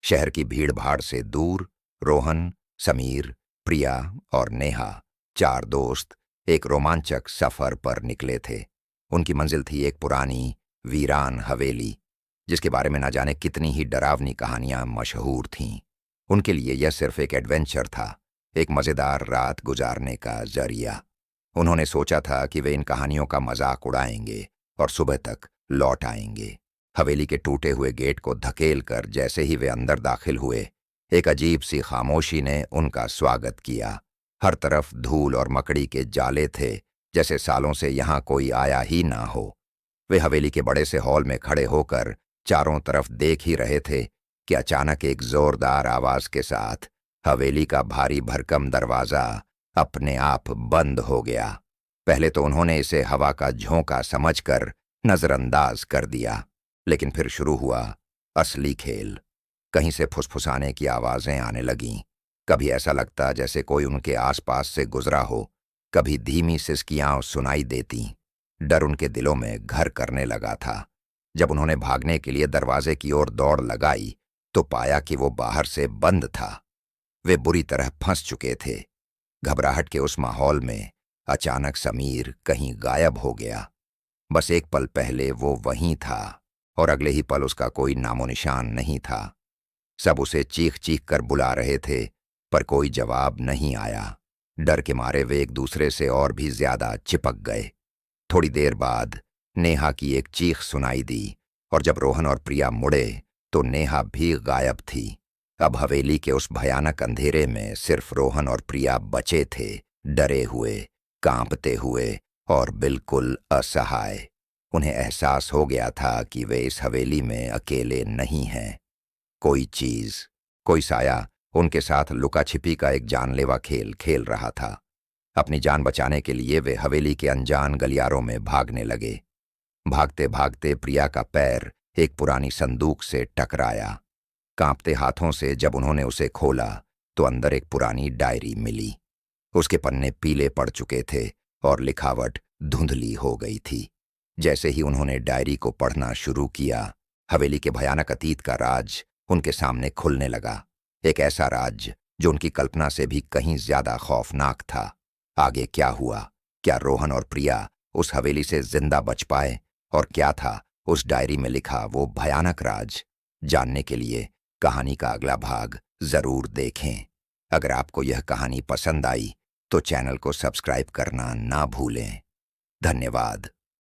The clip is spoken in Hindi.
शहर की भीड़ भाड़ से दूर रोहन, समीर, प्रिया और नेहा, चार दोस्त एक रोमांचक सफर पर निकले थे। उनकी मंजिल थी एक पुरानी वीरान हवेली, जिसके बारे में न जाने कितनी ही डरावनी कहानियां मशहूर थीं। उनके लिए यह सिर्फ एक एडवेंचर था, एक मज़ेदार रात गुजारने का जरिया। उन्होंने सोचा था कि वे इन कहानियों का मजाक उड़ाएंगे और सुबह तक लौट आएंगे। हवेली के टूटे हुए गेट को धकेल कर जैसे ही वे अंदर दाखिल हुए, एक अजीब सी खामोशी ने उनका स्वागत किया। हर तरफ धूल और मकड़ी के जाले थे, जैसे सालों से यहाँ कोई आया ही ना हो। वे हवेली के बड़े से हॉल में खड़े होकर चारों तरफ देख ही रहे थे कि अचानक एक जोरदार आवाज के साथ हवेली का भारी भरकम दरवाजा अपने आप बंद हो गया। पहले तो उन्होंने इसे हवा का झोंका समझकर नजरअंदाज कर दिया, लेकिन फिर शुरू हुआ असली खेल। कहीं से फुसफुसाने की आवाजें आने लगीं। कभी ऐसा लगता जैसे कोई उनके आसपास से गुजरा हो, कभी धीमी सिसकियां सुनाई देती। डर उनके दिलों में घर करने लगा था। जब उन्होंने भागने के लिए दरवाजे की ओर दौड़ लगाई तो पाया कि वो बाहर से बंद था। वे बुरी तरह फंस चुके थे। घबराहट के उस माहौल में अचानक समीर कहीं गायब हो गया। बस एक पल पहले वो वहीं था और अगले ही पल उसका कोई नामोनिशान नहीं था। सब उसे चीख चीख कर बुला रहे थे, पर कोई जवाब नहीं आया। डर के मारे वे एक दूसरे से और भी ज्यादा चिपक गए। थोड़ी देर बाद नेहा की एक चीख सुनाई दी, और जब रोहन और प्रिया मुड़े तो नेहा भी गायब थी। अब हवेली के उस भयानक अंधेरे में सिर्फ रोहन और प्रिया बचे थे, डरे हुए, कांपते हुए और बिल्कुल असहाय। उन्हें एहसास हो गया था कि वे इस हवेली में अकेले नहीं हैं। कोई चीज, कोई साया उनके साथ लुका छिपी का एक जानलेवा खेल खेल रहा था। अपनी जान बचाने के लिए वे हवेली के अनजान गलियारों में भागने लगे। भागते भागते प्रिया का पैर एक पुरानी संदूक से टकराया। कांपते हाथों से जब उन्होंने उसे खोला तो अंदर एक पुरानी डायरी मिली। उसके पन्ने पीले पड़ चुके थे और लिखावट धुंधली हो गई थी। जैसे ही उन्होंने डायरी को पढ़ना शुरू किया, हवेली के भयानक अतीत का राज उनके सामने खुलने लगा। एक ऐसा राज जो उनकी कल्पना से भी कहीं ज्यादा खौफनाक था। आगे क्या हुआ? क्या रोहन और प्रिया उस हवेली से जिंदा बच पाए? और क्या था उस डायरी में लिखा वो भयानक राज? जानने के लिए कहानी का अगला भाग जरूर देखें। अगर आपको यह कहानी पसंद आई तो चैनल को सब्सक्राइब करना ना भूलें। धन्यवाद।